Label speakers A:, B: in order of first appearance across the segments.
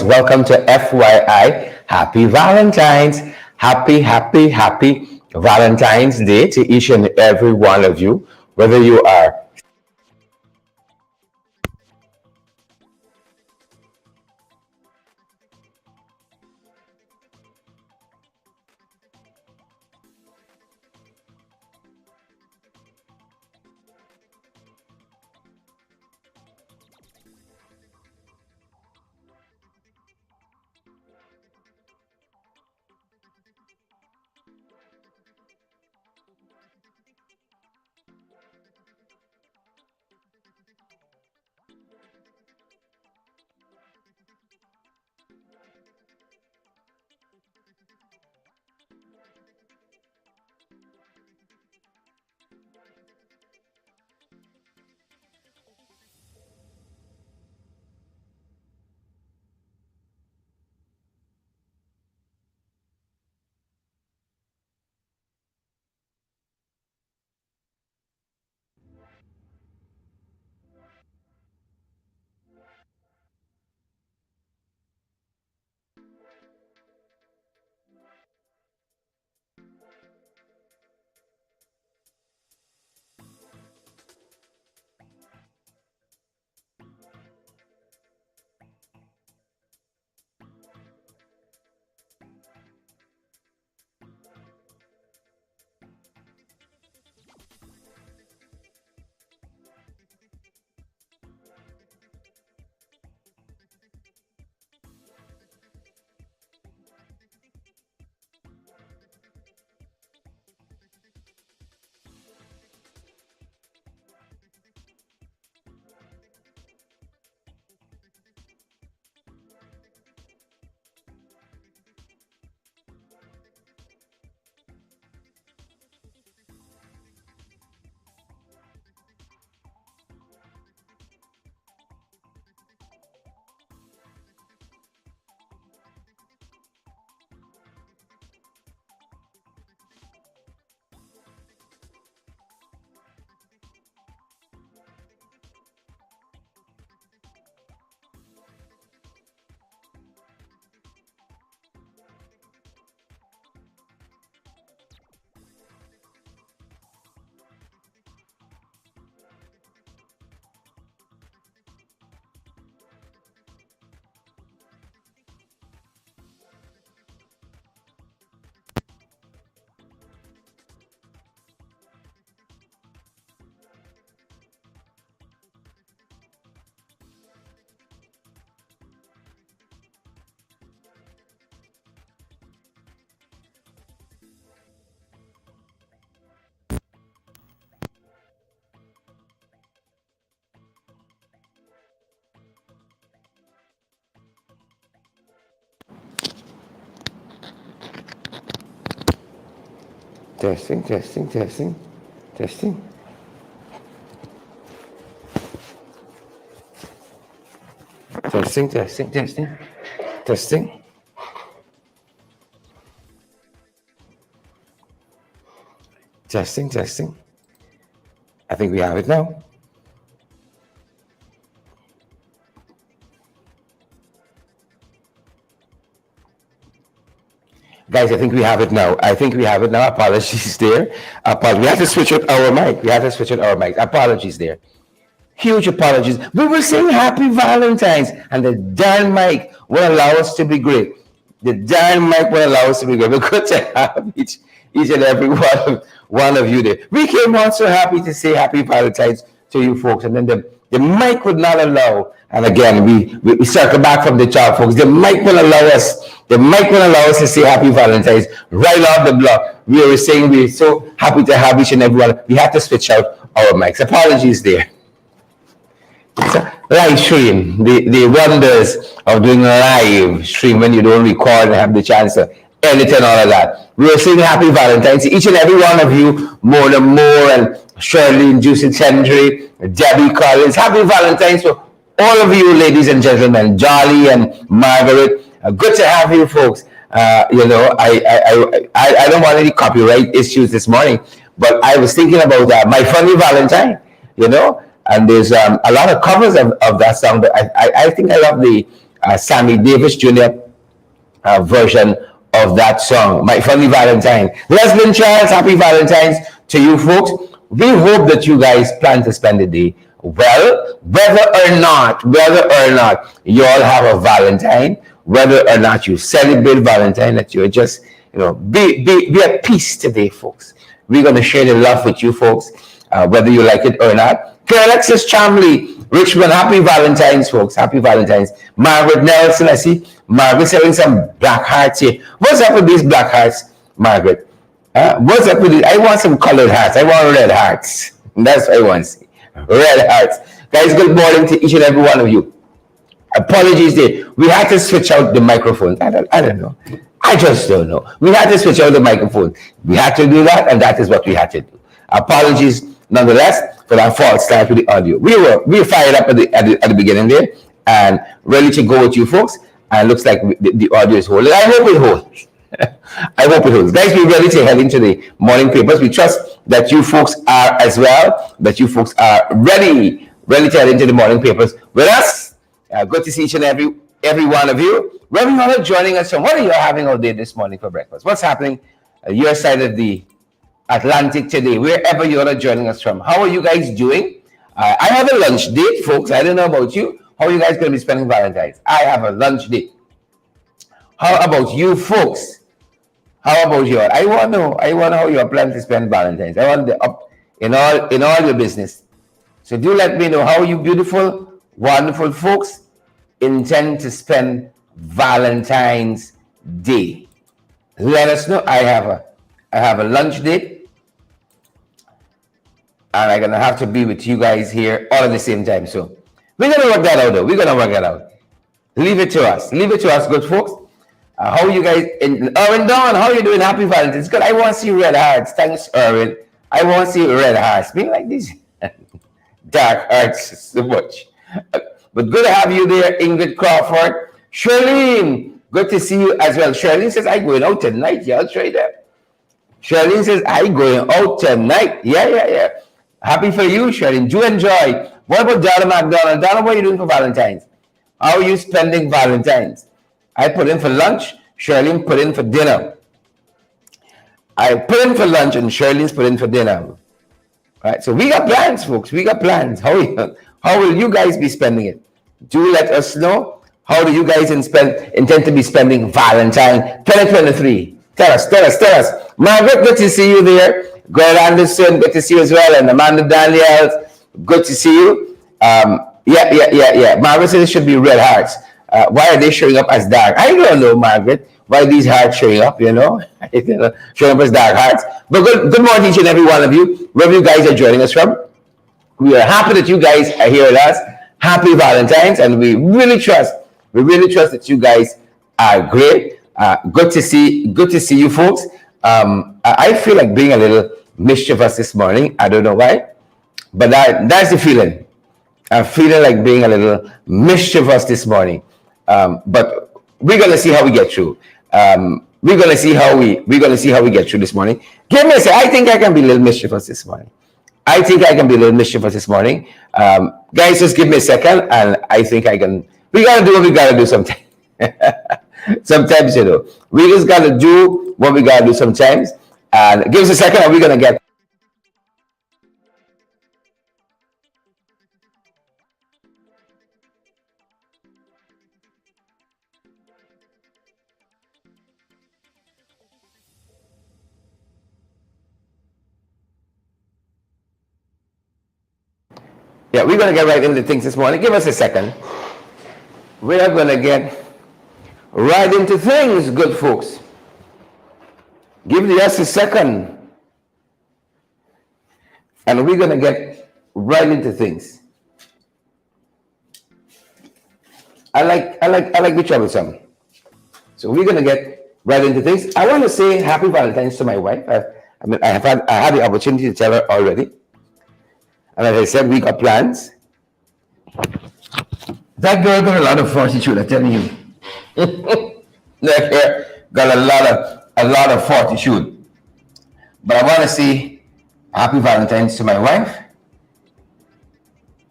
A: Welcome to FYI. Happy Valentine's. Happy Valentine's Day to each and every one of you, whether you are testing. Testing. Testing. I think we have it now. Guys, I think we have it now. Apologies there. We have to switch out our mic. Apologies there. Huge apologies. We were saying happy Valentine's, and the darn mic will allow us to be great. We're good to have each and every one of you there. We came on so happy to say happy Valentine's to you folks, and then the mic would not allow. And again, we circle back from the chat, folks. The mic will allow us to say happy Valentine's right off the block. We were saying we're so happy to have each and every one. We had to switch out our mics. Apologies there. Live stream, the wonders of doing live stream when you don't record and have the chance to edit and all of that. We are saying happy Valentine's to each and every one of you, Mona Moore and Shirley and Juicy Tendry, Debbie Collins. Happy Valentine's to all of you, ladies and gentlemen, Jolly and Margaret. Good to have you folks. I don't want any copyright issues this morning, but I was thinking about My Funny Valentine, and there's a lot of covers of that song, but I think I love Sammy Davis Jr. Version of that song, My Funny Valentine. Leslie Charles, happy Valentine's to you folks. We hope that you guys plan to spend the day well, whether or not you all have a Valentine, whether or not you celebrate Valentine, that you're just, be at peace today, folks. We're going to share the love with you folks, whether you like it or not. Alexis Chamley, Richmond, happy Valentine's, folks. Happy Valentine's. Margaret Nelson, I see Margaret's having some black hearts here. What's up with these black hearts, Margaret? What's up with it? I want some colored hearts. I want red hearts. That's what I want to see. Red hearts. Guys, good morning to each and every one of you. Apologies there. We had to switch out the microphone. I don't know. I just don't know. We had to switch out the microphone. We had to do that, and that is what we had to do. Apologies nonetheless for that false start with the audio. We were fired up at the beginning there and ready to go with you folks. And it looks like the audio is holding. I hope it holds. I hope it holds. Guys, we're ready to head into the morning papers. We trust that you folks are as well, that you folks are ready to head into the morning papers with us. Good to see each and every one of you. Wherever you are joining us from, what are you having all day this morning for breakfast? What's happening your side of the Atlantic today, wherever you are joining us from? How are you guys doing? I have a lunch date, folks. I don't know about you. How are you guys going to be spending Valentine's? I have a lunch date. How about you folks? How about you? I want to know how you are planning to spend Valentine's. I want the up in all your business. So do let me know how you beautiful, wonderful folks intend to spend Valentine's Day. Let us know. I have a lunch date, and I'm gonna have to be with you guys here all at the same time. So we're gonna work that out, though. We're gonna work that out. Leave it to us. Leave it to us, good folks. How are you guys? Erwin Dawn, how are you doing? Happy Valentine's. Good. I want to see red hearts. Thanks, Erwin. I want to see red hearts. Being like these dark hearts so much. But good to have you there, Ingrid Crawford. Charlene, good to see you as well. Charlene says, I'm going out tonight. Y'all try that. Charlene says, I'm going out tonight. Yeah. Happy for you, Charlene. Do enjoy. What about Donna McDonald? Donna, what are you doing for Valentine's? How are you spending Valentine's? I put in for lunch. Charlene put in for dinner. I put in for lunch and Charlene's put in for dinner. All right, so we got plans, folks. We got plans. How will you guys be spending it? Do let us know. How do you guys intend to be spending Valentine 2023? Tell us. Margaret, good to see you there. Girl Anderson, good to see you as well. And Amanda Daniels, good to see you. Yeah. Margaret says it should be red hearts. Why are they showing up as dark? I don't know, Margaret. Why these hearts showing up, showing up as dark hearts. But good morning, each and every one of you, wherever you guys are joining us from. We are happy that you guys are here with us. Happy Valentine's, and we really trust that you guys are great. Good to see you folks. I feel like being a little mischievous this morning. I don't know why, but that's the feeling. I'm feeling like being a little mischievous this morning. But we're gonna see how we get through. We're gonna see how we get through this morning. Give me a second. I think I can be a little mischievous this morning. Guys, just give me a second, and I think I can. We gotta do what we gotta do sometimes. Sometimes, we just gotta do what we gotta do sometimes. And give us a second, and we're gonna get. Yeah, we're going to get right into things this morning. Give us a second. We are going to get right into things, good folks. Give us a second. And we're going to get right into things. I like the troublesome. So we're going to get right into things. I want to say happy Valentine's to my wife. I had the opportunity to tell her already. And as I said, we got plans. That girl got a lot of fortitude, I'm telling you. That girl got a lot of fortitude. But I want to say happy Valentine's to my wife.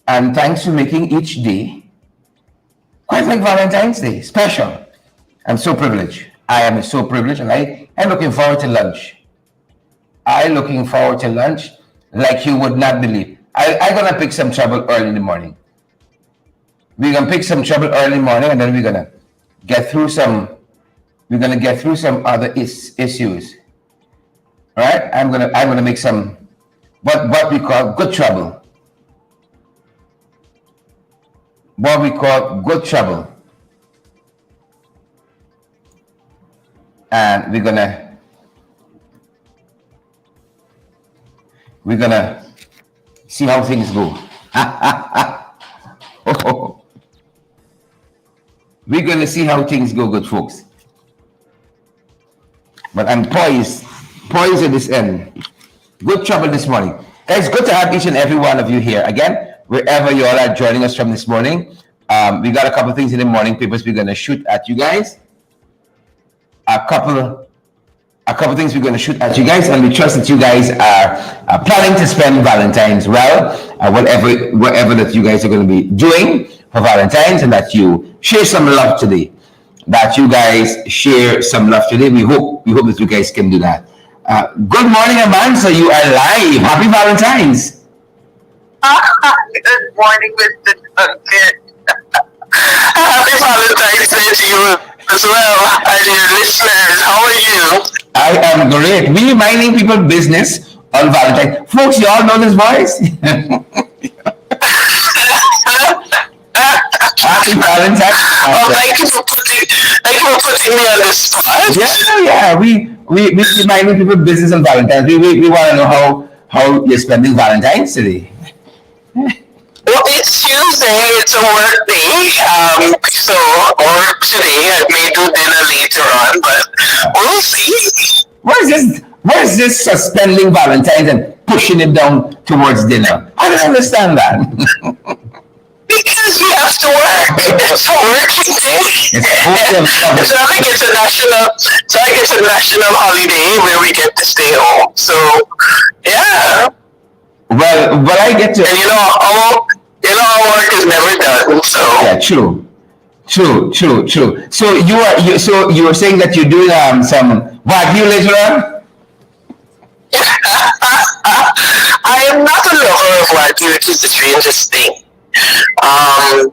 A: And thanks for making each day quite like Valentine's Day, special. I'm so privileged. I am so privileged, and I'm looking forward to lunch. I'm looking forward to lunch like you would not believe. I'm gonna pick some trouble early in the morning. We're gonna pick some trouble early in the morning, and then we're gonna get through some. We're gonna get through some other issues. All right? I'm gonna make some what we call good trouble. What we call good trouble, and we're gonna see how things go. We're gonna see how things go, good folks. But I'm poised at this end. Good trouble this morning. It's good to have each and every one of you here again, wherever you all are joining us from this morning. We got a couple of things in the morning papers we're gonna shoot at you guys. A couple of things we're going to shoot at you guys, and we trust that you guys are planning to spend Valentine's well, whatever that you guys are going to be doing for Valentine's, and that you share some love today. That you guys share some love today. We hope that you guys can do that. Good morning, Amanda. You are live. Happy Valentine's.
B: Good morning, Mr. Duncan. Happy Valentine's Day to you as well, and your listeners. How are you?
A: I am great. We reminding people business on Valentine. Folks, you all know this voice? Happy Valentine.
B: Oh, thank you for putting me on the spot.
A: Yeah. We reminding people business on Valentine's. We want to know how you're spending Valentine's today.
B: Well, it's Tuesday. It's a work day. So work today. I may do dinner later on, but we'll see.
A: What is this suspending Valentine's and pushing it down towards dinner? I don't understand that.
B: Because we have to work. It's a working day. It's a national holiday where we get to stay home. So yeah.
A: Well, but I get to.
B: And our work is never done. So
A: yeah, true. So you were saying that you're doing some wagyu later on?
B: I am not a lover of wagyu, which is the strangest thing. And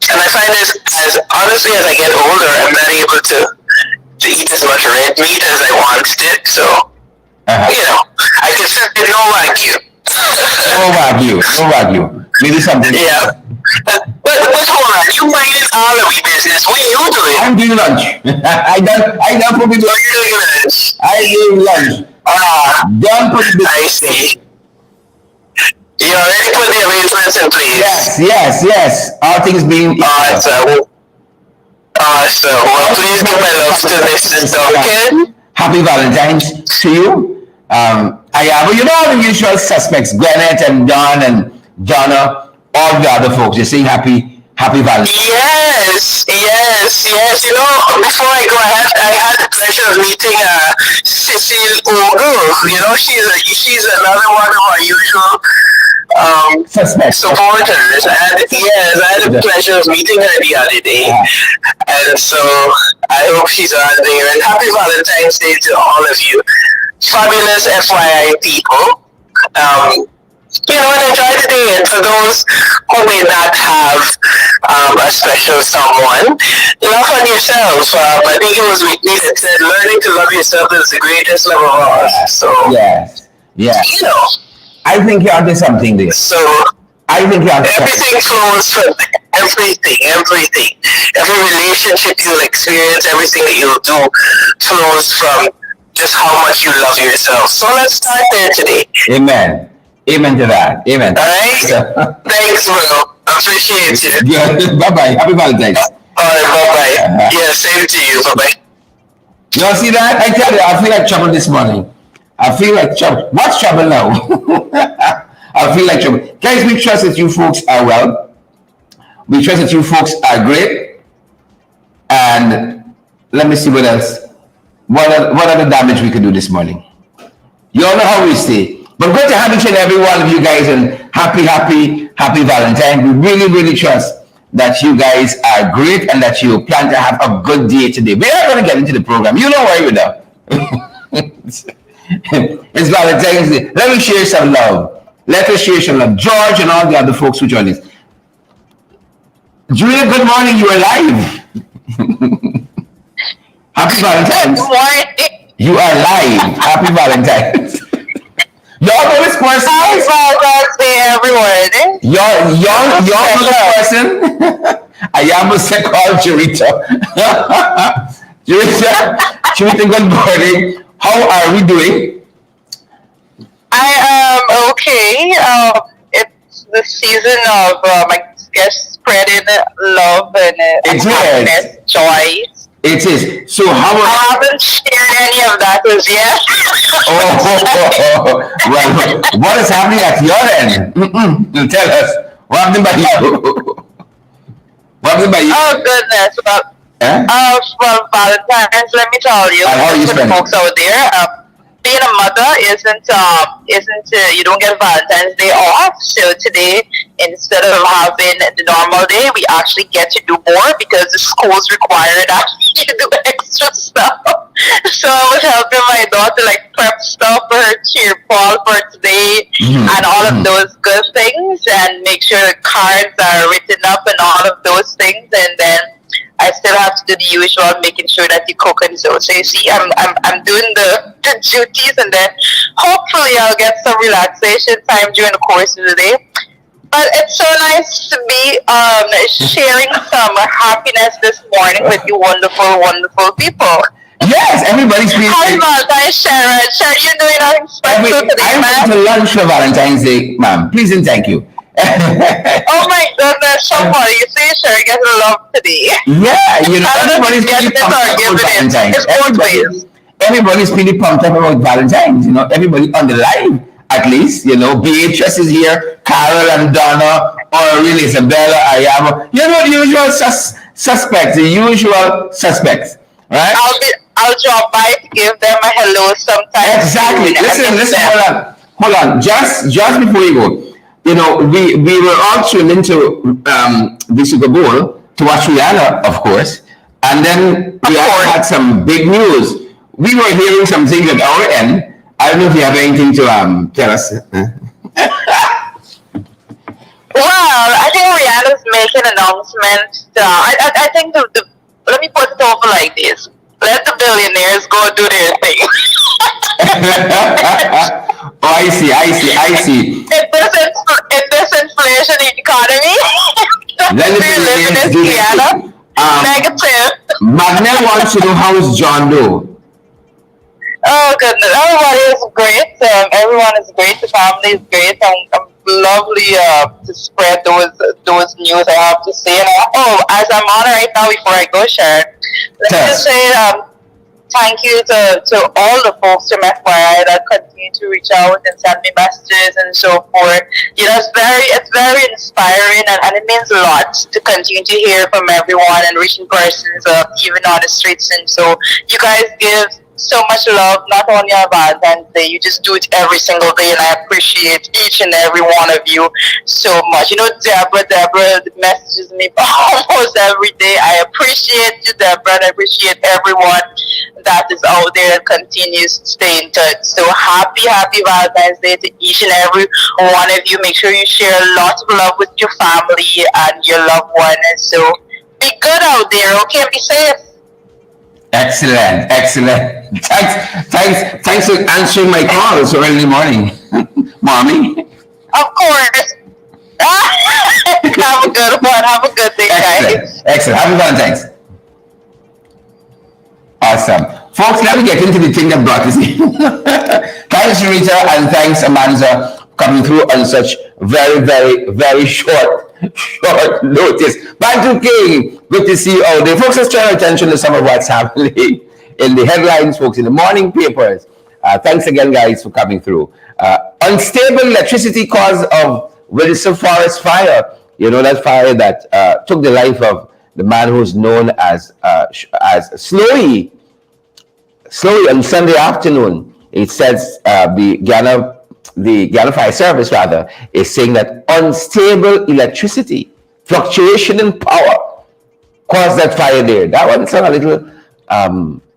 B: I find this, as honestly as I get older, I'm not able to eat as much red meat as I once did. So I can say no wagyu.
A: No wagyu. Maybe something.
B: Yeah. But hold on, you minded all of your business. What are you doing?
A: I'm doing lunch. I done put it.
B: So you're doing lunch.
A: I doing lunch. Done put it.
B: I see. You already put the arrangements in place.
A: Yes. All things being.
B: Awesome. Well, please give my love to Mrs. Duncan.
A: Happy Valentine's to you. But you know all the usual suspects, Gwyneth and Don and Jonna, all the other folks. You're saying happy Valentine's.
B: Yes. You know, before I go, I had the pleasure of meeting Cecile Ogle. You know, she's another one of our usual supporters. And yes, I had the pleasure of meeting her the other day. And so I hope she's on there. And happy Valentine's Day to all of you fabulous FYI people. And enjoy the day. And for those who may not have a special someone, love on yourself. I think it was Whitney that said, learning to love yourself is the greatest love of all. So,
A: yes. I think you're onto something there.
B: So,
A: I think you're onto
B: everything flows from everything. Every relationship you'll experience, everything that you'll do flows from just how much you love yourself. So let's start there today.
A: Amen to that. Amen.
B: All right. Thanks, bro. I appreciate you.
A: Yeah. Bye-bye. Happy Valentine's.
B: All right. Bye-bye. Yeah, same to you. Bye-bye.
A: You see that? I tell you, I feel like trouble this morning. I feel like trouble. What's trouble now? I feel like trouble. Guys, we trust that you folks are well. We trust that you folks are great. And let me see what else. What other damage we could do this morning? You all know how we stay. But good to have each and every one of you guys, and happy Valentine. We really, really trust that you guys are great and that you plan to have a good day today. We are going to get into the program. You don't worry with that. It's Valentine's Day. Let me share some love. Let us share some love. George and all the other folks who join us. Julia, good morning. You are live. Happy Valentine's.
C: Good morning.
A: You are live. Happy Valentine's. Your bonus person.
C: Happy Valentine's Day, everyone.
A: Your bonus person. I almost said call Churita. Churita, good morning. How are we doing?
C: I am okay. It's the season of, I guess, spreading love and happiness, joy.
A: It is. So how
C: I haven't shared any of that as yet.
A: Well, what is happening at your end? You tell us. What happened by you? What happened by you?
C: Oh, goodness. Well, Valentine's, let me tell you,
A: how are you
C: for the folks out there, being a mother isn't you don't get Valentine's Day off. So today, instead of having the normal day, we actually get to do more because the schools require that you do extra stuff. So I was helping my daughter like prep stuff for her cheer ball for today and all of those good things, and make sure the cards are written up and all of those things, and then I still have to do the usual, making sure that you cook and so. So you see, I'm doing the duties, and then hopefully I'll get some relaxation time during the course of the day. But it's so nice to be sharing some happiness this morning with you wonderful, wonderful people.
A: Yes, everybody's been.
C: Happy Valentine's, Sharon. Sharon, you're doing nothing special today,
A: I went to lunch for Valentine's Day, ma'am. Please and thank you.
C: Oh my goodness, somebody, you see, Sharon getting love today.
A: Yeah, you know, everybody's really pumped up about Valentine's. Everybody's really pumped up about Valentine's. You know, everybody on the live, at least. You know, Beatrice is here, Carol and Donna, or really Isabella, Ayama. You know, the usual suspects, the usual suspects, right?
C: I'll drop by to give them a hello sometime.
A: Exactly. Listen, hold on. Just before you go, you know, we were all tuned into the Super Bowl to watch Rihanna, of course, and then we also had some big news. We were hearing some things at our end. I don't know if you have anything to tell us.
C: Well, I think Rihanna's making announcements. I think let me put it over like this. Let the billionaires go do their thing.
A: Oh, I see.
C: In this inflation economy, we're living in Rihanna. Negative.
A: Magnell wants to know how's John Doe.
C: Oh goodness, everybody is great. Everyone is great. The family is great. I'm lovely to spread those news. I have to say. And as I'm on right now, before I go, Sharon, let me just say thank you to all the folks from FYI that continue to reach out and send me messages and so forth. You know, it's very inspiring, and it means a lot to continue to hear from everyone and reaching persons even on the streets. And so you guys give so much love, not only on Valentine's Day, you just do it every single day, and I appreciate each and every one of you so much. You know, Deborah messages me almost every day. I appreciate you, Deborah, and I appreciate everyone that is out there and continues to stay in touch. So happy Valentine's Day to each and every one of you. Make sure you share lots of love with your family and your loved one, and so be good out there, okay? Be safe.
A: Excellent. Thanks for answering my call so early morning, mommy.
C: Of course. Have a good one. Have a good day, guys.
A: Excellent. Happy Valentine's. Awesome. Folks, let me get into the thing that brought us in. Thanks, Rita, and thanks, Amanda, coming through on such very short notice. Bantu King, good to see you all there. Folks, let's turn our attention to some of what's happening in the headlines, folks, in the morning papers. Thanks again, guys, for coming through. Unstable electricity cause of Wilson Forest fire. You know, that fire that took the life of the man who's known as Snowy on Sunday afternoon. It says the Ghana Fire Service rather is saying that unstable electricity fluctuation in power caused that fire there. That one sounds a little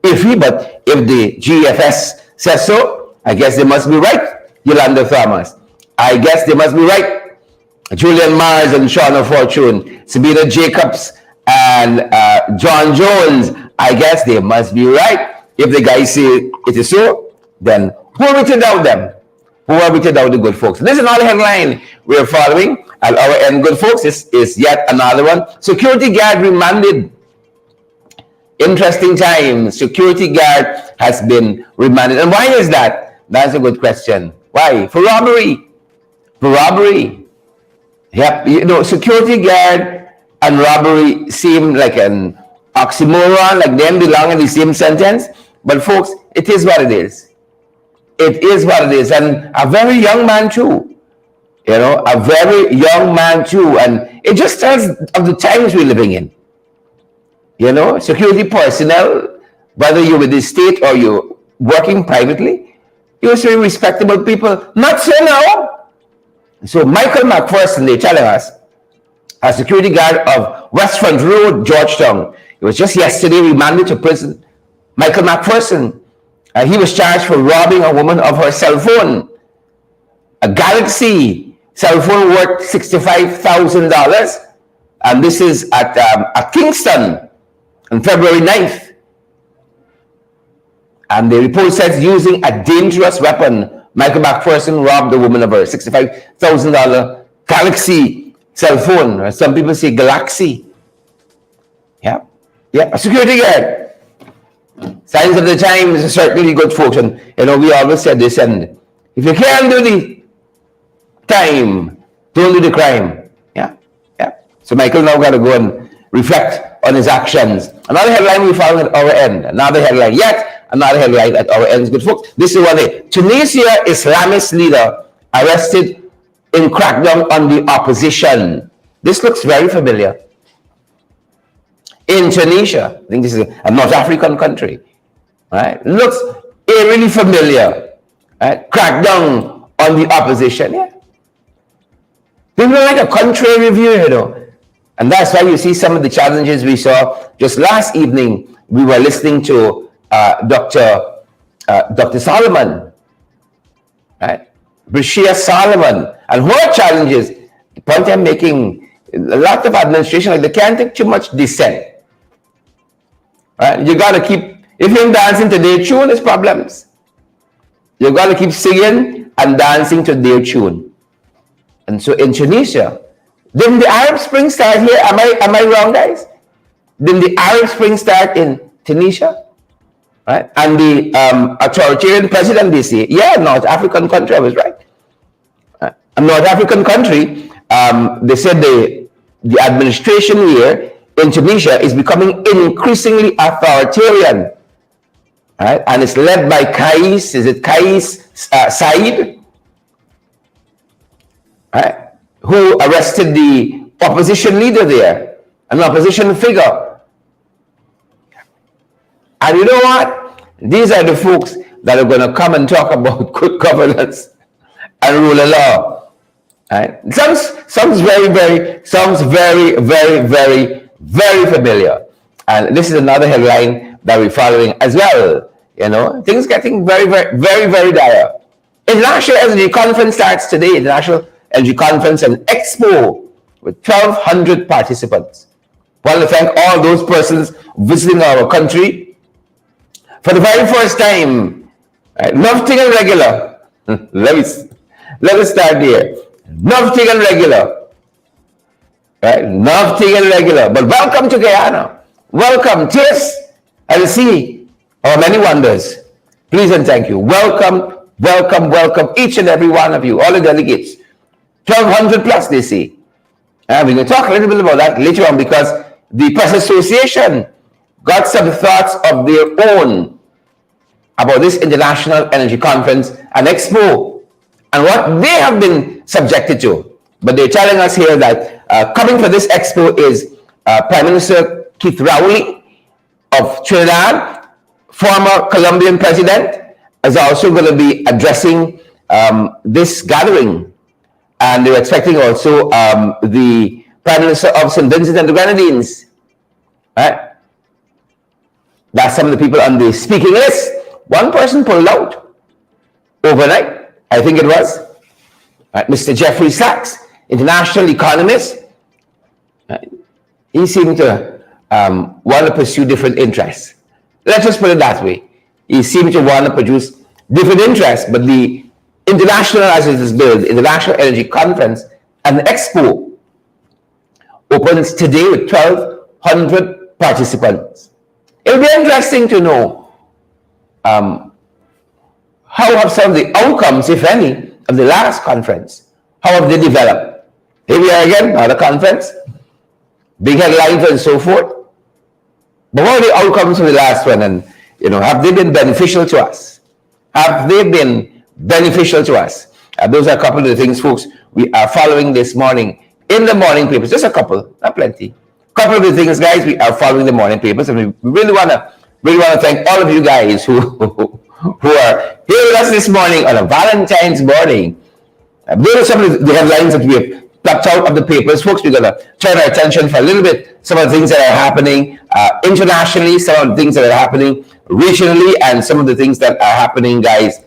A: iffy, but if the GFS says so, I guess they must be right, Yolanda Thomas. I guess they must be right. Julian Mars and Shauna Fortune, Sabina Jacobs and John Jones, I guess they must be right. If the guys say it is so, then who are we to doubt them? Who are we to doubt the good folks? This is another headline we're following at our end, good folks. This is yet another one. Security guard remanded. Interesting time. Security guard has been remanded. And why is that? That's a good question. Why? For robbery. For robbery. Yep. You know, security guard and robbery seem like an oxymoron, like them belong in the same sentence. But folks, it is what it is. It is what it is. And a very young man too. You know, a very young man too. And it just tells of the times we're living in. You know, security personnel, whether you're with the state or you're working privately, you're very respectable people. Not so now. So Michael McPherson, they're telling us, a security guard of Westfront Road, Georgetown, he was just yesterday remanded to prison. Michael McPherson, he was charged for robbing a woman of her cell phone. A Galaxy cell phone worth $65,000. And this is at Kingston on February 9th. And the report says using a dangerous weapon, Michael McPherson robbed the woman of her $65,000 Galaxy cell phone. Or some people say Galaxy. Yeah. Yeah, a security guard. Signs of the times are certainly good, folks. And, you know, we always said this, and if you can't do the time, don't do the crime. Yeah, yeah. So Michael now got to go and reflect on his actions. Another headline we found at our end. Another headline yet. Another headline at our end, good folks. This is one day. Tunisia Islamist leader arrested in crackdown on the opposition. This looks very familiar. In Tunisia, I think this is a North African country, right? Looks eerily familiar, right? Crackdown on the opposition, yeah. They were like a country review, you know. And that's why you see some of the challenges we saw just last evening. We were listening to Dr. Solomon, right? Brashia Solomon, and her challenges. The point I'm making, a lot of administration, like they can't take too much dissent. Right? You got to keep, if you're dancing to their tune, there's problems. You got to keep singing and dancing to their tune. And so in Tunisia, didn't the Arab Spring start here? Am I wrong, guys? Didn't the Arab Spring start in Tunisia? Right? And the authoritarian president, they say, yeah, North African country, I was right. A North African country, they said the administration here in Tunisia is becoming increasingly authoritarian, right? And it's led by Kais, is it Kais Said, right? Who arrested the opposition leader there, an opposition figure. And you know what? These are the folks that are going to come and talk about good governance and rule of law. Right? Sounds very familiar. And this is another headline that we're following as well. You know, things getting very dire. International Energy Conference starts today. International Energy Conference and Expo with 1,200 participants. I want to thank all those persons visiting our country for the very first time. Right? Nothing and regular. Let me start there. Nothing and regular. Right? Nothing and regular. But welcome to Guyana. Welcome, taste and see our many wonders. Please and thank you. Welcome, each and every one of you, all the delegates. 1,200 plus, they say. And we're going to talk a little bit about that later on because the Press Association got some thoughts of their own about this International Energy Conference and Expo and what they have been subjected to. But they're telling us here that coming for this Expo is Prime Minister Keith Rowley of Trinidad, former Colombian president, is also going to be addressing this gathering. And they're expecting also the Prime Minister of St. Vincent and the Grenadines. Right? That's some of the people on the speaking list. One person pulled out overnight, I think it was. Right? Mr. Jeffrey Sachs, international economist. Right? He seemed to want to pursue different interests. Let's just put it that way. He seemed to want to produce different interests, but the international, as it is billed, International Energy Conference and Expo opens today with 1,200 participants. It'll be interesting to know how have some of the outcomes, if any, of the last conference, how have they developed? Here we are again, another conference, big headlines and so forth. But what are the outcomes of the last one? And, have they been beneficial to us? Have they been beneficial to us? Those are a couple of the things, folks, we are following this morning in the morning papers. Just a couple, not plenty. A couple of the things, guys, we are following the morning papers, and we really want to thank all of you guys who are here with us this morning on a Valentine's morning. Those are some of the headlines that we have plucked out of the papers, folks. We're going to turn our attention for a little bit. Some of the things that are happening internationally, some of the things that are happening regionally, and some of the things that are happening, guys,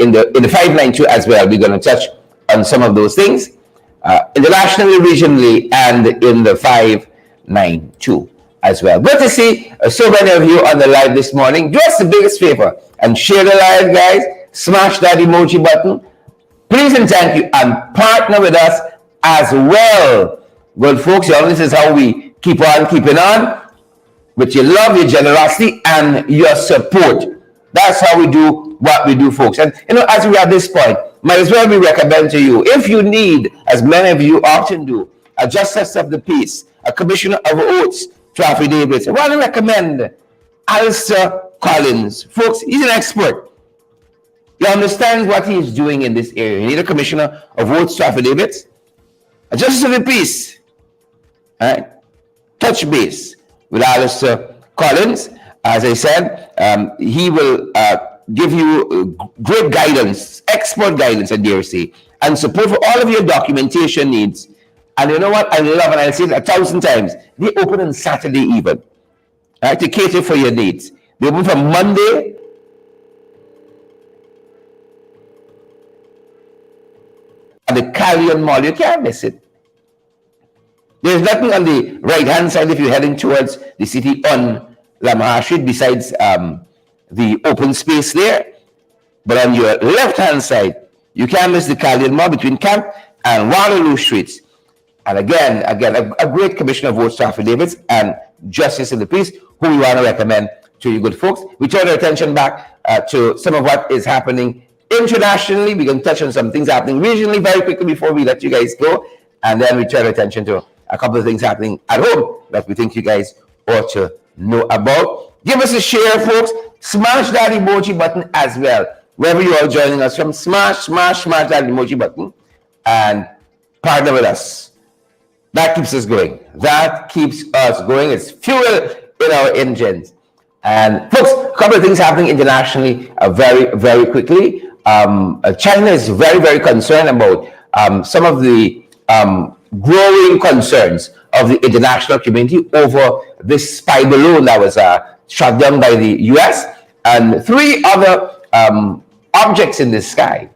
A: in the 592 as well. We're going to touch on some of those things internationally, regionally, and in the 592 as well. Good to see so many of you on the live this morning. Do us the biggest favor and share the live, guys. Smash that emoji button. Please and thank you, and partner with us as well. Well, folks, this is how we keep on keeping on with your love, your generosity, and your support. That's how we do what we do, folks. And, as we are at this point, might as well we recommend to you, if you need, as many of you often do, a justice of the peace, a commissioner of oaths to affidavits, I want to recommend Alistair Collins. Folks, he's an expert. He understands what he's doing in this area. You need a commissioner of oaths to affidavits, a justice of the peace. All right? Touch base with Alistair Collins. As I said, he will give you great guidance, expert guidance, I dare say, and support for all of your documentation needs. And you know what? I love, and I'll say it 1,000 times, they open on Saturday even, right, to cater for your needs. They open from Monday at the Callion Mall. You can't miss it. There's nothing on the right-hand side if you're heading towards the city on Lamar Street besides the open space there. But on your left-hand side, you can't miss the Callion Mall between Camp and Waterloo Streets. And again, a great commissioner of oaths to affidavits and justice of the peace, who we want to recommend to you good folks. We turn our attention back to some of what is happening internationally. We're going to touch on some things happening regionally very quickly before we let you guys go. And then we turn our attention to a couple of things happening at home that we think you guys ought to know about. Give us a share, folks. Smash that emoji button as well. Wherever you are joining us from, smash that emoji button and partner with us. That keeps us going. That keeps us going. It's fuel in our engines. And folks, a couple of things happening internationally very, very quickly. China is very, very concerned about some of the growing concerns of the international community over this spy balloon that was shot down by the U.S. and three other objects in the sky.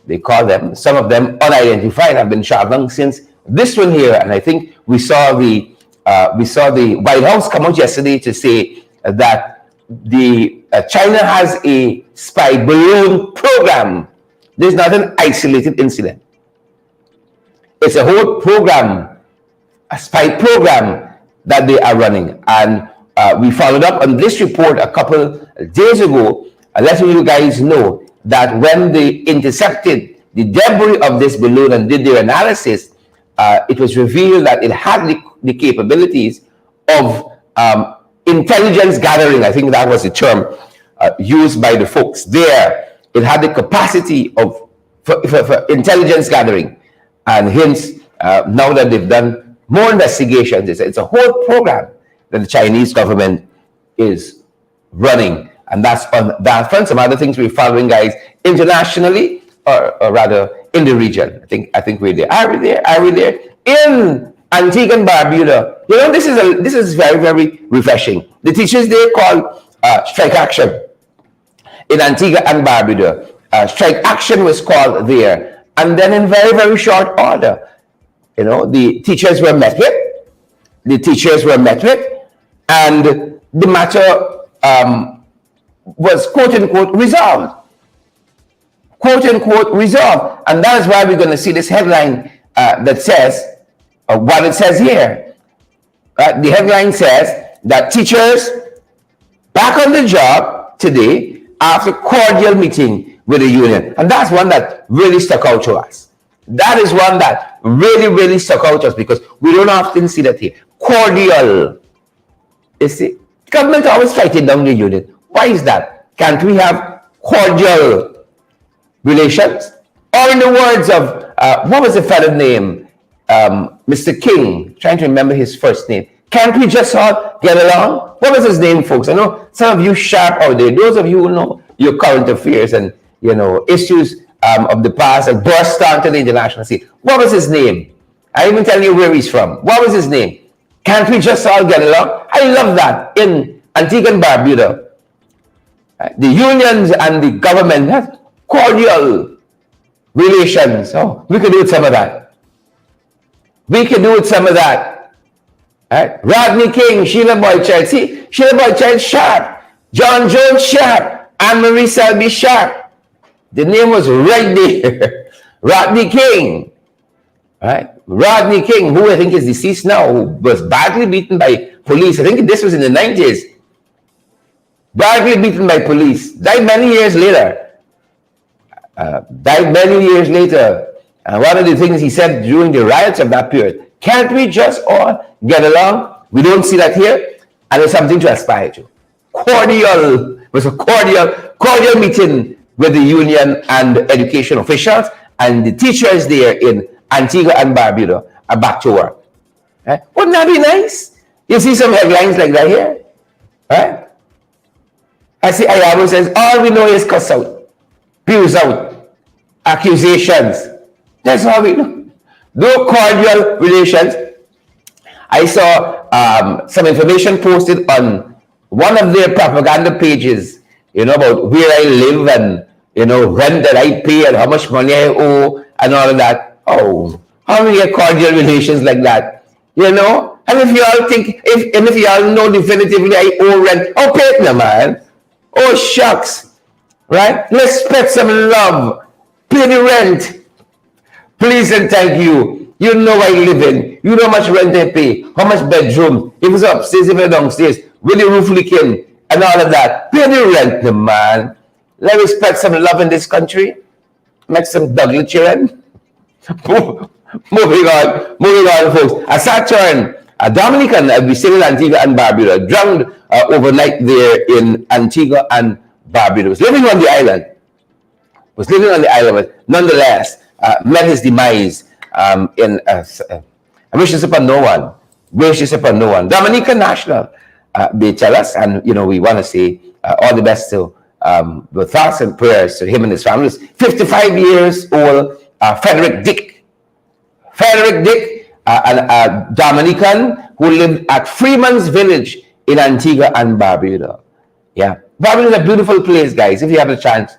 A: They call them, some of them unidentified, have been shot down since this one here. And I think we saw the White House come out yesterday to say that the China has a spy balloon program. There's not an isolated incident. It's a whole program, a spy program that they are running. And we followed up on this report a couple days ago, letting you guys know that when they intercepted the debris of this balloon and did their analysis, it was revealed that it had the capabilities of intelligence gathering. I think that was the term used by the folks there. It had the capacity for intelligence gathering. And hence, now that they've done more investigations, it's a whole program that the Chinese government is running. And that's on that front. Some other things we're following, guys, internationally, or rather in the region. I think we're there. Are we there? In Antigua and Barbuda. You know, this is very, very refreshing. The teachers there called strike action in Antigua and Barbuda. Strike action was called there, and then in very, very short order, you know, the teachers were met with. And the matter was quote unquote resolved. Quote unquote resolved. And that is why we're going to see this headline that says what it says here. The headline says that teachers back on the job today after cordial meeting with the union. And that's one that really stuck out to us. That is one that really, really stuck out to us because we don't often see that here. Cordial. You see, government always fighting down the union. Why is that? Can't we have cordial relations? Or in the words of, what was the fellow's name? Mr. King, trying to remember his first name. Can't we just all get along? What was his name, folks? I know some of you sharp out there, those of you who know your current affairs and, you know, issues of the past and burst onto the international scene. What was his name? I even tell you where he's from. What was his name? Can't we just all get along? I love that in Antigua and Barbuda. The unions and the government have cordial relations. Oh, we could do with some of that. We could do with some of that. Right? Rodney King, Sheila Boychild. See, Sheila Boychild sharp. John Jones sharp. Anne-Marie Selby sharp. The name was right there. Rodney King. Right? Rodney King, who I think is deceased now, who was badly beaten by police. I think this was in the 90s. Badly beaten by police. Died many years later. And one of the things he said during the riots of that period, can't we just all get along? We don't see that here. And it's something to aspire to. Cordial. It was a cordial meeting with the union and education officials and the teachers there in Antigua and Barbuda are back to work. Right? Wouldn't that be nice? You see some headlines like that here? Right? I see Ayabo says, all we know is cuss out, pews out, accusations. That's all we know. No cordial relations. I saw some information posted on one of their propaganda pages, you know, about where I live and, you know, rent that I pay and how much money I owe and all of that. Oh, how do we get cordial relations like that? You know? And if you all think, if you all know definitively I owe rent, oh, pay it now, man. Oh, shucks. Right? Let's spread some love. Pay the rent. Please and thank you. You know I live in. You know how much rent I pay. How much bedroom. If it's upstairs, if it's downstairs. With the roof leaking. And all of that. Pay the rent now, man. Let me spread some love in this country. Make some Douglas children. Moving on, folks. A Saturn, a Dominican, we stayed in Antigua and Barbuda, drowned overnight there in Antigua and Barbuda. Was living on the island, but nonetheless, met his demise in wishes upon no one. Dominican national, they tell us, and you know we want to say all the best to the thoughts and prayers to him and his family. 55 years old. Frederick Dick, a Dominican who lived at Freeman's Village in Antigua and Barbuda. Yeah, Barbuda is a beautiful place, guys. If you have a chance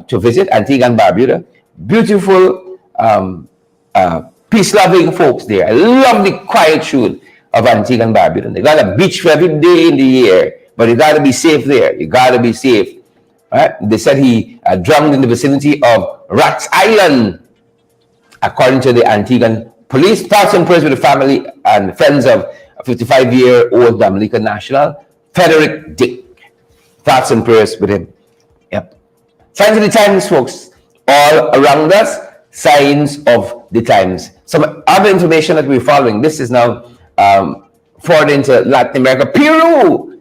A: to visit Antigua and Barbuda, beautiful, peace-loving folks there. I love the quietude of Antigua and Barbuda. They got a beach for every day in the year, but you got to be safe there. You got to be safe. Right? They said he drowned in the vicinity of Rats Island. According to the Antiguan police, thoughts and prayers with the family and friends of a 55-year-old Dominican national, Frederick Dick. Thoughts and prayers with him. Yep. Signs of the times, folks. All around us, signs of the times. Some other information that we're following. This is now forwarded into Latin America. Peru,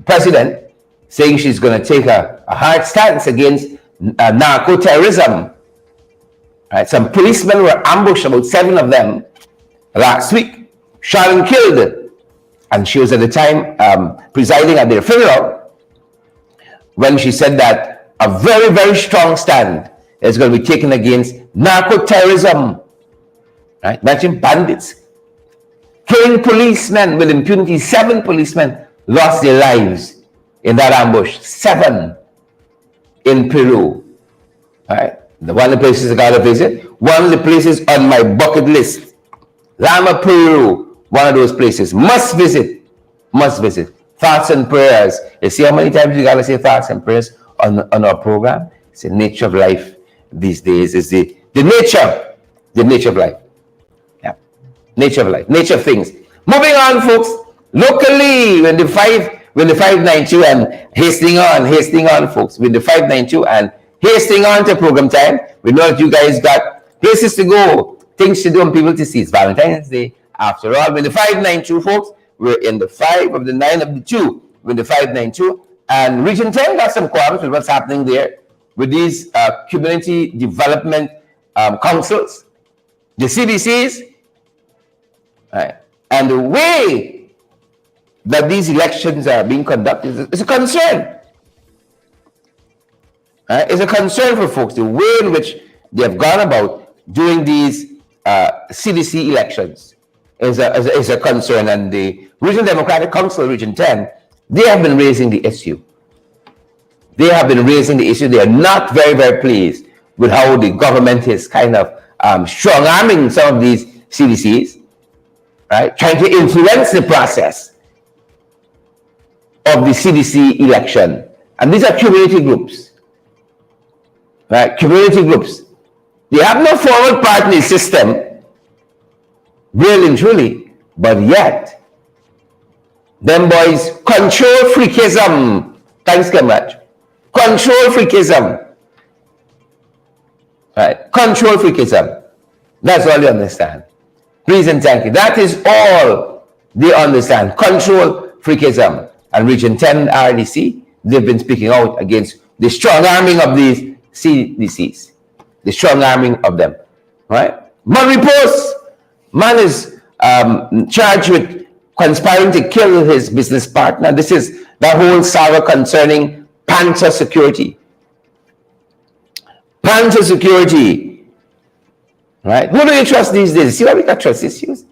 A: president saying she's going to take a hard stance against narco-terrorism. Right, some policemen were ambushed, about 7 of them, last week, shot and killed. And she was at the time presiding at their funeral when she said that a very, very strong stand is going to be taken against narco-terrorism. Right? Imagine bandits killing policemen with impunity. 7 policemen lost their lives in that ambush. 7 in Peru. Right? One of the places I gotta visit. One of the places on my bucket list. Lama, Peru. One of those places. Must visit. Must visit. Thoughts and prayers. You see how many times we gotta say thoughts and prayers on our program? It's the nature of life these days. It's the nature of life. Yeah. Nature of life. Nature of things. Moving on, folks. Locally, when the 592 and hasting on, folks. With the 592 and hasting on to program time. We know that you guys got places to go, things to do, and people to see. It's Valentine's Day. After all, with the 592, folks, we're in the 5 of the 9 of the 2 with the 592. And Region 10 got some qualms with what's happening there with these community development councils, the CDCs, right? And the way that these elections are being conducted is a concern. It's a concern for folks, the way in which they have gone about doing these CDC elections is a concern. And the Regional Democratic Council, Region 10, they have been raising the issue. They have been raising the issue. They are not very, very pleased with how the government is kind of strong-arming some of these CDCs, right? Trying to influence the process of the CDC election. And these are community groups, right? Community groups. They have no forward party system, really and truly, but yet, them boys control freakism. Thanks so much. Control freakism. Right? Control freakism. That's all you understand. Please and thank you. That is all they understand. Control freakism. And Region 10 RDC, they've been speaking out against the strong arming of these CDCs. The strong arming of them. Right? Murray Post, man is charged with conspiring to kill his business partner. This is the whole saga concerning Panther Security. Panther Security. Right? Who do you trust these days? See why we got trust issues?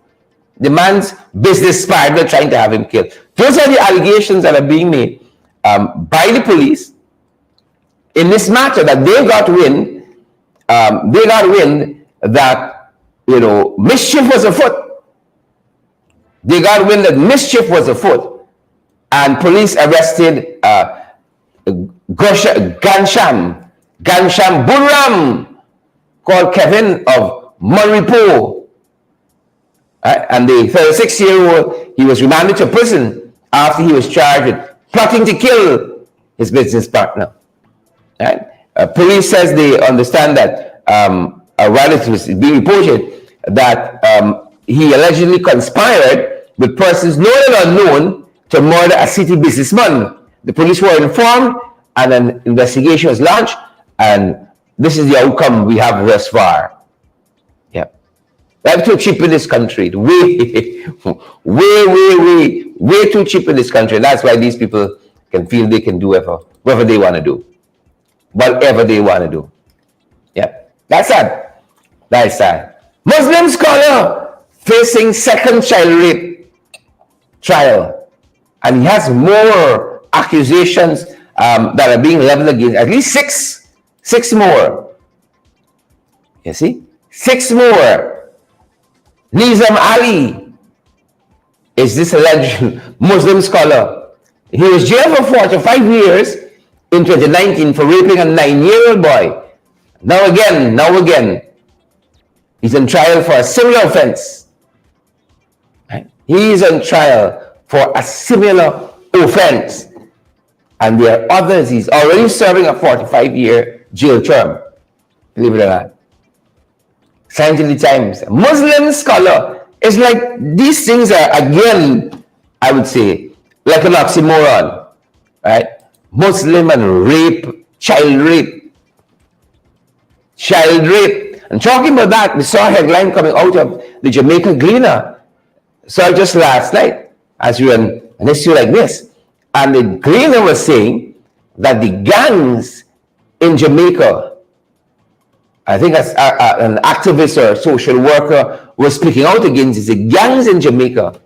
A: The man's business partner trying to have him killed. Those are the allegations that are being made by the police in this matter, that they got wind. They got wind that, you know, mischief was afoot. They got wind that mischief was afoot, and police arrested Gansham Burram, called Kevin of Muripo. And the 36-year-old, he was remanded to prison after he was charged with plotting to kill his business partner. Right? Police says they understand that while it was being reported that he allegedly conspired with persons known and unknown to murder a city businessman. The police were informed, and an investigation was launched, and this is the outcome we have thus far. Yeah, that's too cheap in this country. Way too cheap in this country. That's why these people can feel they can do whatever they want to do, whatever they want to do. Yeah, that's sad. That's sad. Muslim scholar facing second child rape trial, and he has more accusations that are being leveled against, at least six more. You see, 6 more. Nizam Ali is this alleged Muslim scholar. He was jailed for 45 years in 2019 for raping a 9-year-old boy. Now again, he's on trial for a similar offense. He is on trial for a similar offense. And there are others. He's already serving a 45-year jail term. Believe it or not. Signs of the times. Muslim scholar. It's like these things are, again, I would say, like an oxymoron. Right? Muslim and rape, child rape. Child rape. And talking about that, we saw a headline coming out of the Jamaica Gleaner. So just last night, as we were on an issue like this, and the Gleaner was saying that the gangs in Jamaica I think as an activist or social worker was speaking out against the gangs in Jamaica.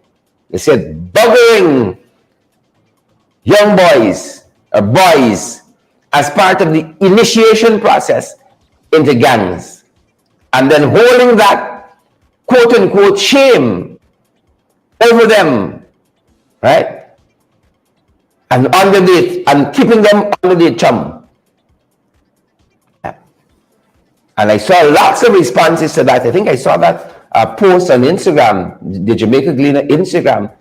A: They said buggering young boys or boys as part of the initiation process into gangs, and then holding that quote unquote shame over them, right? And keeping them under the thumb. And I saw lots of responses to that. I think I saw that post on Instagram, the Jamaica Gleaner Instagram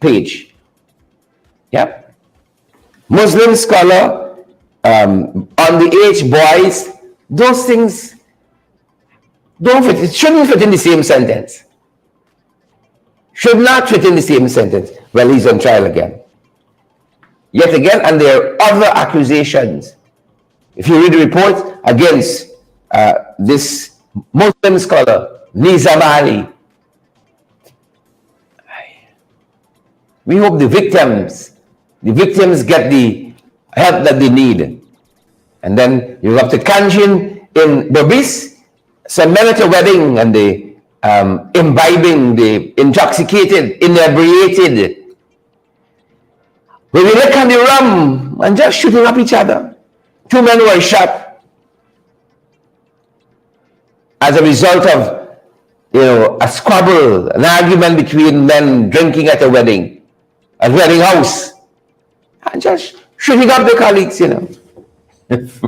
A: page. Yep. Muslim scholar, underage boys, those things don't fit. It shouldn't fit in the same sentence. Should not fit in the same sentence. Well, he's on trial again. Yet again, and there are other accusations. If you read the report against this Muslim scholar, Nizam Ali, we hope the victims get the help that they need. And then you have to Kanjin in Babis, some men at a wedding, and they imbibing, the intoxicated, inebriated. When we look at the rum and just shooting up each other. 2 men were shot as a result of, a squabble, an argument between men drinking at a wedding house, and just shooting up the colleagues, If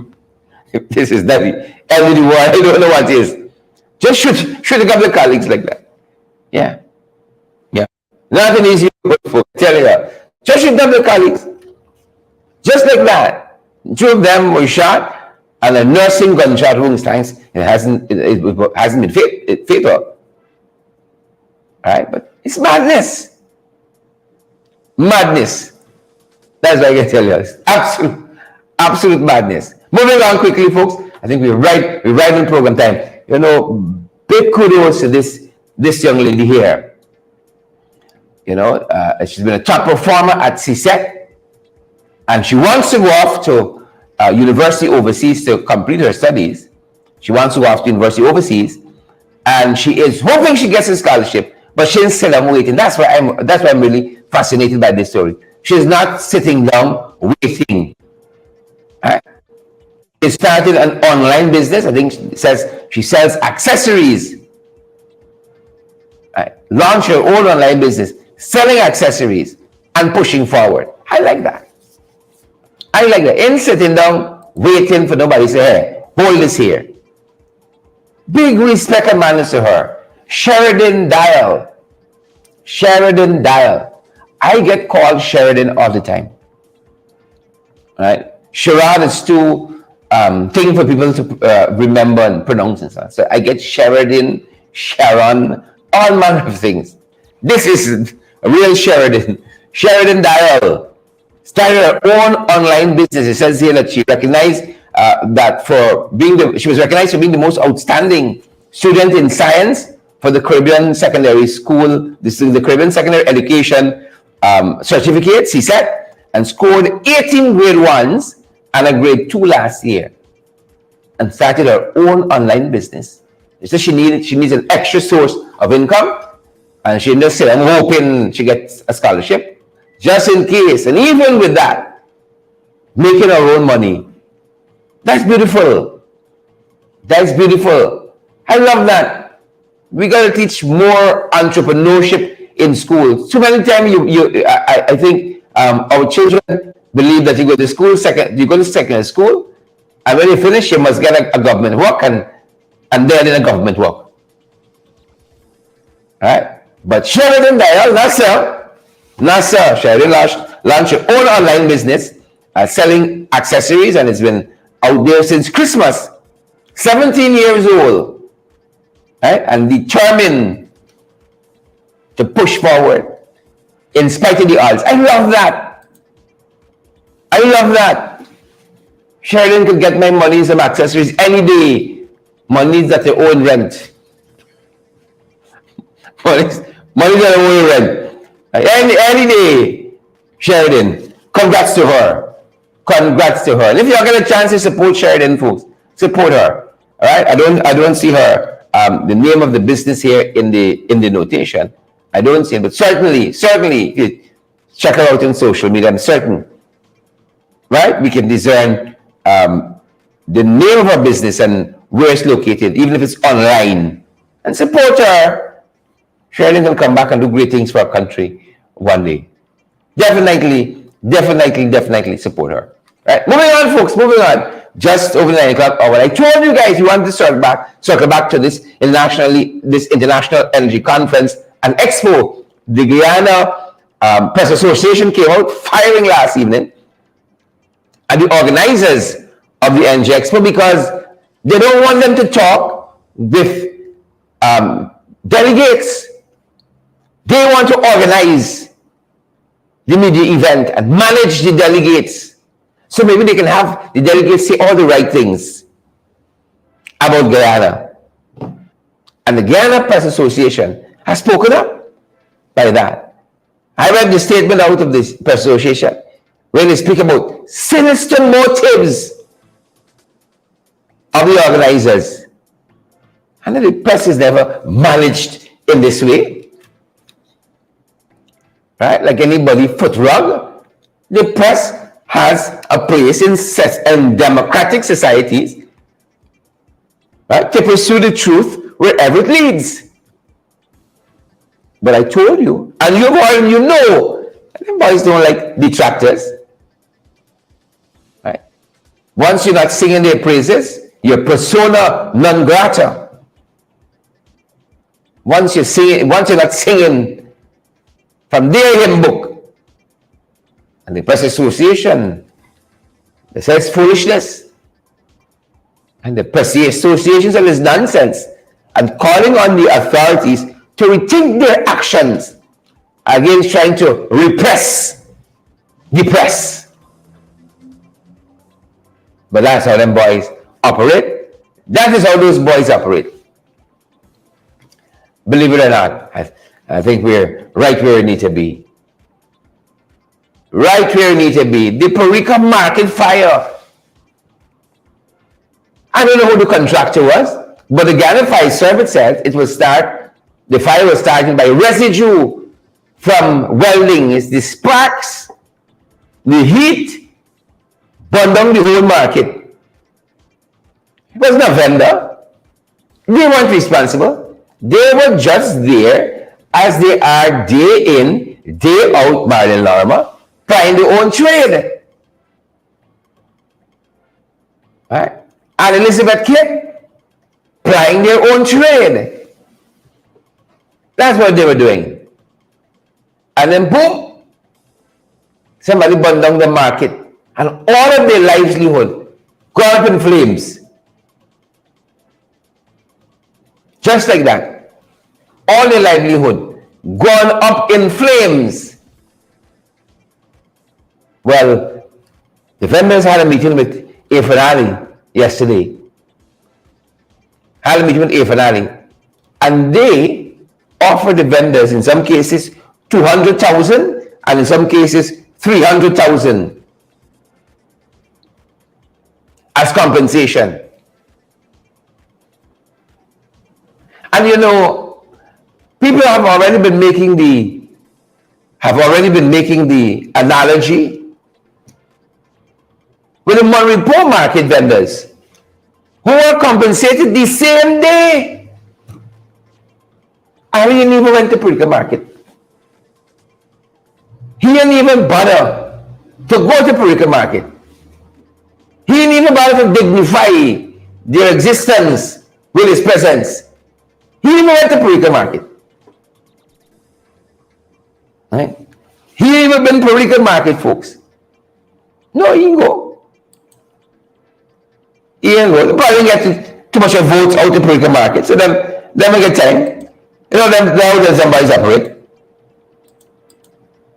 A: this is not the end of the world, I don't know what is. Just shooting up the colleagues like that. Yeah. Not an easy word for telling her. Just shoot up the colleagues. Just like that. 2 of them were shot, and a nursing gunshot wounds. Thanks. It hasn't been fatal. Right? But it's madness. Madness. That's what I can tell you. It's absolute madness. Moving on quickly, folks. I think we're right in program time. Big kudos to this young lady here. She's been a top performer at CSEC, and she wants to go off to university overseas to complete her studies. She wants to go off to university overseas, and she is hoping she gets a scholarship, but she's still waiting. That's why I'm really fascinated by this story. She's not sitting down waiting. Right? She started an online business. I think she sells accessories. Right? Launch her own online business, selling accessories and pushing forward. I like that. In sitting down, waiting for nobody to say, hey, hold this here. Big respect and manners to her. Sheridan Dial. I get called Sheridan all the time. Right? Sherrod is too thing for people to remember and pronounce and stuff. So I get Sheridan, Sharon, all manner of things. This is a real Sheridan. Sheridan Dial started her own online business. It says here that she recognized she was recognized for being the most outstanding student in science for the Caribbean Secondary School, the Caribbean Secondary Education Certificate, CSET, and scored 18 grade 1s and a grade 2 last year, and started her own online business. So she needs an extra source of income, and she just said, I'm hoping she gets a scholarship, just in case. And even with that, making her own money. That's beautiful. I love that. We got to teach more entrepreneurship in school. Too many times I think our children believe that you go to secondary school, and when you finish, you must get a government work, and then in a government work. Right? But Sheridan Dial, not sir. Sheridan launched her own online business selling accessories, and it's been out there since Christmas. 17 years old, right? And determined to push forward in spite of the odds. I love that. Sheridan could get my money some accessories any day. Money's that they own rent. Money's that they own rent. Any day, Sheridan. Congrats to her. And if you get a chance to support Sheridan, folks, support her. All right, I don't see her the name of the business here in the notation. I don't see it, but certainly if you check her out on social media, I'm certain, right? We can discern the name of her business and where it's located, even if it's online, and support her. Shirley can come back and do great things for our country one day. Definitely support her. Right, moving on, folks. Moving on. Just over 9 o'clock hour. I told you guys you wanted to circle back to this international energy conference and expo. The Guyana Press Association came out firing last evening, and the organizers of the Energy Expo, because they don't want them to talk with delegates. They want to organize the media event and manage the delegates. So maybe they can have the delegates say all the right things about Guyana. And the Guyana Press Association has spoken up by that. I read the statement out of this Press Association where they speak about sinister motives of the organizers. And the press is never managed in this way. Right? Like anybody foot rug, the press has a place in democratic societies, right, to pursue the truth wherever it leads. But I told you, and you know, the boys don't like detractors. Right? Once you're not singing their praises, you're persona non grata. Once you're not singing from their hymn book, and the Press Association, they say it's foolishness. And the Press Associations and this nonsense, and calling on the authorities to rethink their actions against trying to repress the press. But that's how them boys operate. That is how those boys operate. Believe it or not, I think we're right where we need to be. Right where we need to be. The Paprika Market fire. I don't know who the contractor was, but the Guyana Fire Service said the fire was started by residue from welding. It's the sparks, the heat, burned down the whole market. It wasn't a vendor. They weren't responsible. They were just there as they are day in, day out, Marilyn Lorimer, plying their own trade. Right? And Elizabeth Kidd, plying their own trade. That's what they were doing. And then boom, somebody burned down the market, and all of their livelihood got up in flames. Just like that. All their livelihood gone up in flames. Well, the vendors had a meeting with FYI yesterday. Had a meeting with FYI, and they offered the vendors, in some cases, 200,000, and in some cases, 300,000 as compensation. And you know, people have already been making the analogy with the Monrepo market vendors who are compensated the same day. I didn't even went to Paprika Market. He didn't even bother to go to Paprika Market. He didn't even bother to dignify their existence with his presence. He didn't even went to Paprika Market. Right? He didn't even been to Paprika Market, folks. No, he didn't go. He didn't go. They probably get too much of votes out to Paprika Market, so then they get time. You know, them how does somebody's operate.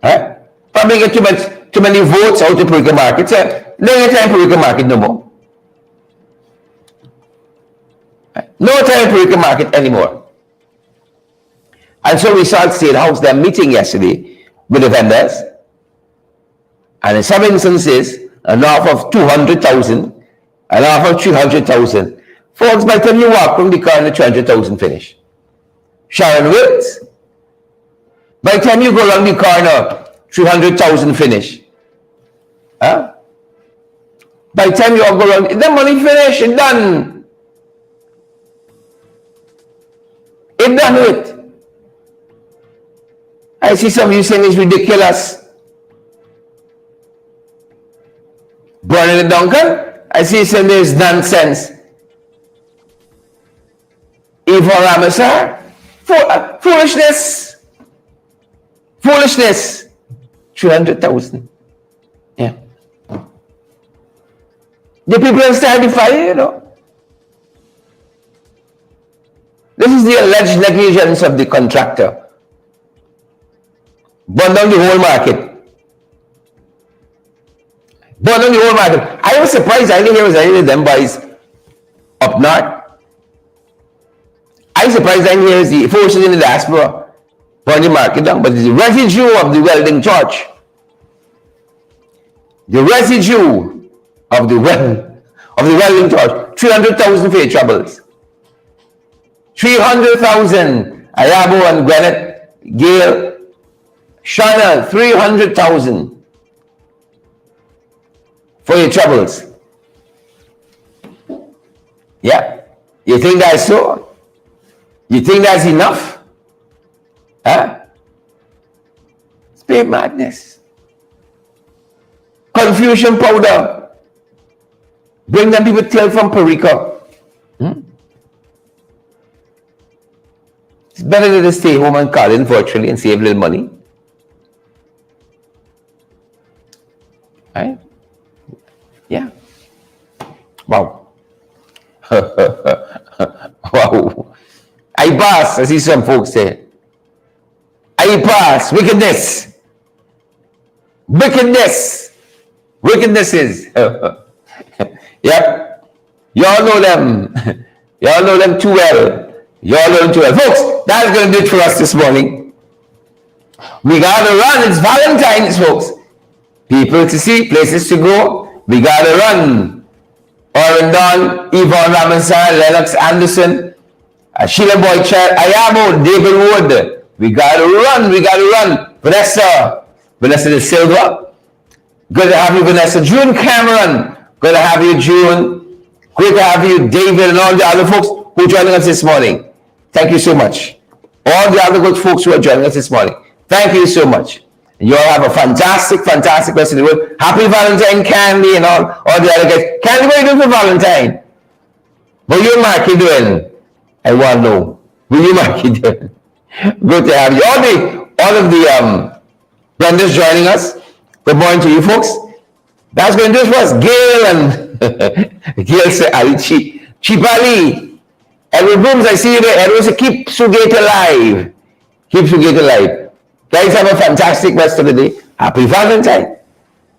A: Right? Probably get too many votes out to Paprika Market, so they get time for Paprika Market no more. Right? No time for Paprika Market anymore. And so we saw at State House, their meeting yesterday with the vendors, and in some instances, an offer of 200,000, an offer of 300,000 Folks, by the time you walk from the corner, 200,000 finish. Sharon Wills. By the time you go around the corner, 300,000 finish. Huh? By the time you all go around, the money finish, it's done. It's done with. I see some of you saying it's ridiculous. Burning the Duncan, I see you saying there's nonsense. Yvonne Ramazar, foolishness. Foolishness. 300,000. Yeah. The people are starting fire, you know. This is the alleged negligence of the contractor. Burn down the whole market. Burn down the whole market. I was surprised. I didn't hear it was any of them boys up north. I was surprised I didn't hear the forces in the diaspora burn the market down, but it's the residue of the welding torch. The residue of the welding torch. 300,000 for your troubles. 300,000. Ayabo and Gwinnett, Gail, Shana, 300,000 for your troubles. Yeah. You think that's so? You think that's enough? Huh? It's pure madness. Confusion powder. Bring them people tail from Perico. It's better than to stay home and call in virtually and save a little money. Right? Yeah. Wow. Wow. I pass. I see some folks say. I pass. Wickedness. Wickedness. Wickednesses. Yep. You all know them. You all know them too well. You all know them too well. Folks, that's going to do it for us this morning. We got to run. It's Valentine's, folks. People to see, places to go. We got to run. Orendon, Yvonne Ramazar, Lennox Anderson, Sheila Boychard, Ayabo, David Wood. We got to run. We got to run. Vanessa De Silva. Good to have you, Vanessa. June Cameron. Good to have you, June. Great to have you, David, and all the other folks who are joining us this morning. Thank you so much. All the other good folks who are joining us this morning. Thank you so much. You all have a fantastic, fantastic rest of the week. Happy Valentine, Candy, and all the other guys. Candy, what are you doing for Valentine? What you and Marky doing? I want to know. What you Marky doing? Good to have you. All of the Brenda's joining us. Good morning to you folks. That's going to do it for us. Gail and Gail said, Ali Chipali. Edward Booms, I see you there. Edward said, keep Sugate alive. Keep Sugate alive. Guys, have a fantastic rest of the day. Happy Valentine.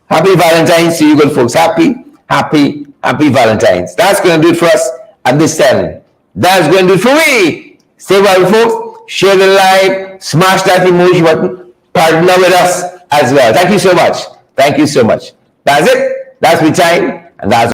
A: Happy Valentine's to you good folks. Happy Valentine's. That's going to do it for us at this time. That's going to do it for me. Stay well, folks. Share the live. Smash that emoji button. Partner with us as well. Thank you so much. Thank you so much. That's it. That's my time. And that's